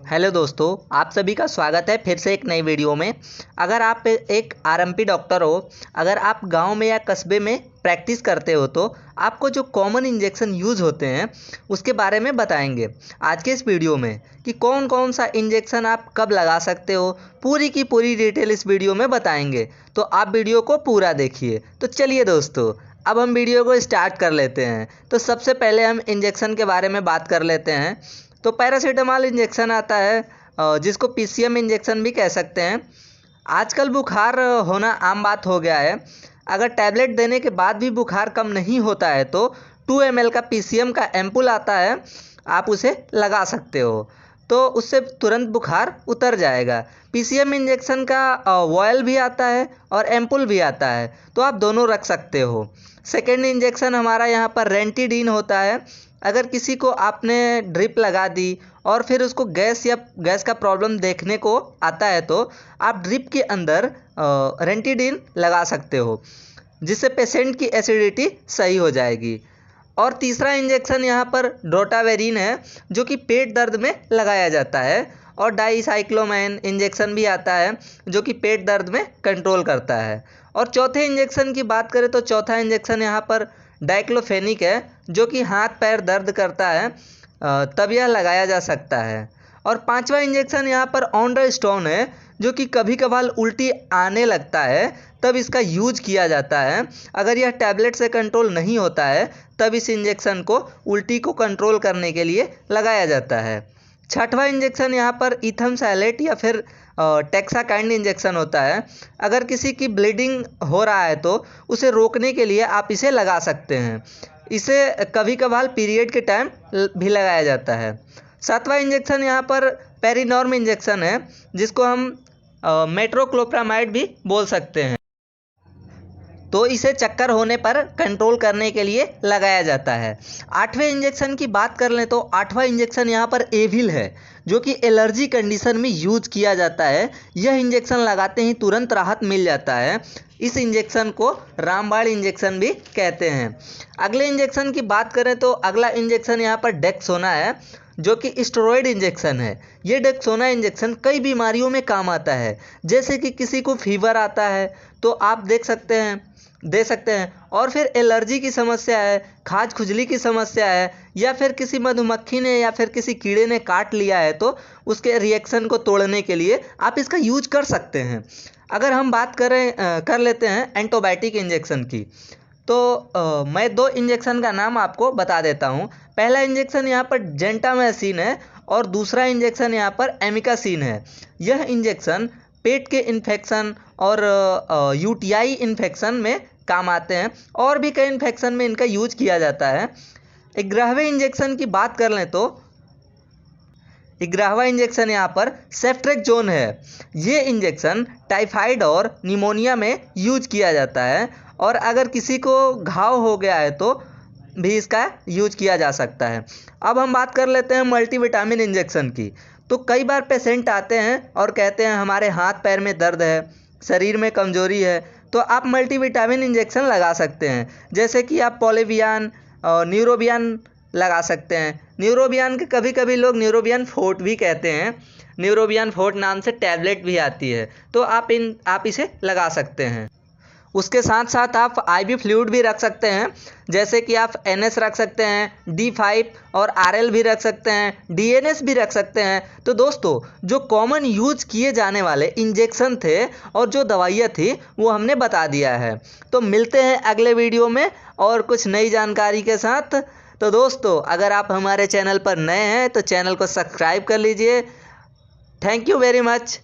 Hello दोस्तों, आप सभी का स्वागत है फिर से एक नई वीडियो में। अगर आप एक आरएमपी डॉक्टर हो, अगर आप गांव में या कस्बे में प्रैक्टिस करते हो तो आपको जो कॉमन इंजेक्शन यूज़ होते हैं उसके बारे में बताएंगे आज के इस वीडियो में कि कौन कौन सा इंजेक्शन आप कब लगा सकते हो। पूरी की पूरी डिटेल इस वीडियो में बताएंगे, तो आप वीडियो को पूरा देखिए। तो चलिए दोस्तों, अब हम वीडियो को स्टार्ट कर लेते हैं। तो सबसे पहले हम इंजेक्शन के बारे में बात कर लेते हैं। तो पैरासीटामॉल इंजेक्शन आता है, जिसको पीसीएम इंजेक्शन भी कह सकते हैं। आजकल बुखार होना आम बात हो गया है। अगर टैबलेट देने के बाद भी बुखार कम नहीं होता है तो 2 ml का पीसीएम का एम्पुल आता है, आप उसे लगा सकते हो, तो उससे तुरंत बुखार उतर जाएगा। पीसीएम इंजेक्शन का वॉयल भी आता है और एम्पुल भी आता है, तो आप दोनों रख सकते हो। सेकेंड इंजेक्शन हमारा यहाँ पर रेंटीडीन होता है। अगर किसी को आपने ड्रिप लगा दी और फिर उसको गैस का प्रॉब्लम देखने को आता है तो आप ड्रिप के अंदर रेंटीडीन लगा सकते हो, जिससे पेशेंट की एसिडिटी सही हो जाएगी। और तीसरा इंजेक्शन यहाँ पर ड्रोटावेरिन है, जो कि पेट दर्द में लगाया जाता है। और डाईसाइक्लोमैन इंजेक्शन भी आता है, जो कि पेट दर्द में कंट्रोल करता है। और चौथे इंजेक्शन की बात करें तो चौथा इंजेक्शन यहाँ पर डाइक्लोफेनिक है, जो कि हाथ पैर दर्द करता है तब यह लगाया जा सकता है। और पांचवा इंजेक्शन यहाँ पर ऑनड्रास्टोन है, जो कि कभी कभार उल्टी आने लगता है तब इसका यूज किया जाता है। अगर यह टैबलेट से कंट्रोल नहीं होता है तब इस इंजेक्शन को उल्टी को कंट्रोल करने के लिए लगाया जाता है। छठवां इंजेक्शन यहाँ पर इथमसैलेट या फिर टेक्साकाइंड इंजेक्शन होता है। अगर किसी की ब्लीडिंग हो रहा है तो उसे रोकने के लिए आप इसे लगा सकते हैं। इसे कभी कभार पीरियड के टाइम भी लगाया जाता है। सातवां इंजेक्शन यहाँ पर पेरिनॉर्म इंजेक्शन है, जिसको हम मेट्रोक्लोप्रामाइड भी बोल सकते हैं, तो इसे चक्कर होने पर कंट्रोल करने के लिए लगाया जाता है। आठवें इंजेक्शन की बात कर लें तो आठवां इंजेक्शन यहाँ पर एविल है, जो कि एलर्जी कंडीशन में यूज किया जाता है। यह इंजेक्शन लगाते ही तुरंत राहत मिल जाता है। इस इंजेक्शन को रामबाण इंजेक्शन भी कहते हैं। अगले इंजेक्शन की बात करें तो अगला इंजेक्शन यहाँ पर डेक्सोना है, जो कि स्टेरॉयड इंजेक्शन है। ये डेक्सोना इंजेक्शन कई बीमारियों में काम आता है, जैसे कि किसी को फीवर आता है तो आप दे सकते हैं। और फिर एलर्जी की समस्या है, खाज खुजली की समस्या है, या फिर किसी मधुमक्खी ने या फिर किसी कीड़े ने काट लिया है तो उसके रिएक्शन को तोड़ने के लिए आप इसका यूज कर सकते हैं। अगर हम बात कर लेते हैं एंटीबायोटिक इंजेक्शन की, तो मैं 2 इंजेक्शन का नाम आपको बता देता हूँ। पहला इंजेक्शन यहाँ पर जेंटामाइसिन है और दूसरा इंजेक्शन यहाँ पर एमिकासिन है। यह इंजेक्शन पेट के इन्फेक्शन और यूटीआई इन्फेक्शन में काम आते हैं, और भी कई इन्फेक्शन में इनका यूज किया जाता है। 11वें इंजेक्शन की बात कर लें तो 11वां इंजेक्शन यहाँ पर सेफ्ट्रेक्सोन है। ये इंजेक्शन टाइफाइड और निमोनिया में यूज किया जाता है, और अगर किसी को घाव हो गया है तो भी इसका यूज किया जा सकता है। अब हम बात कर लेते हैं मल्टीविटामिन इंजेक्शन की। तो कई बार पेशेंट आते हैं और कहते हैं हमारे हाथ पैर में दर्द है, शरीर में कमजोरी है, तो आप मल्टीविटामिन इंजेक्शन लगा सकते हैं। जैसे कि आप पॉलीवियान और न्यूरोबियान लगा सकते हैं। न्यूरोबियान के कभी कभी लोग न्यूरोबियान फोर्ट भी कहते हैं। न्यूरोबियान फोर्ट नाम से टैबलेट भी आती है, तो आप इसे लगा सकते हैं। उसके साथ साथ आप आईवी फ्लूइड भी रख सकते हैं, जैसे कि आप एनएस रख सकते हैं, D5 और आरएल भी रख सकते हैं, डीएनएस भी रख सकते हैं। तो दोस्तों, जो कॉमन यूज किए जाने वाले इंजेक्शन थे और जो दवाइयाँ थी वो हमने बता दिया है। तो मिलते हैं अगले वीडियो में और कुछ नई जानकारी के साथ। तो दोस्तों, अगर आप हमारे चैनल पर नए हैं तो चैनल को सब्सक्राइब कर लीजिए। Thank you very much.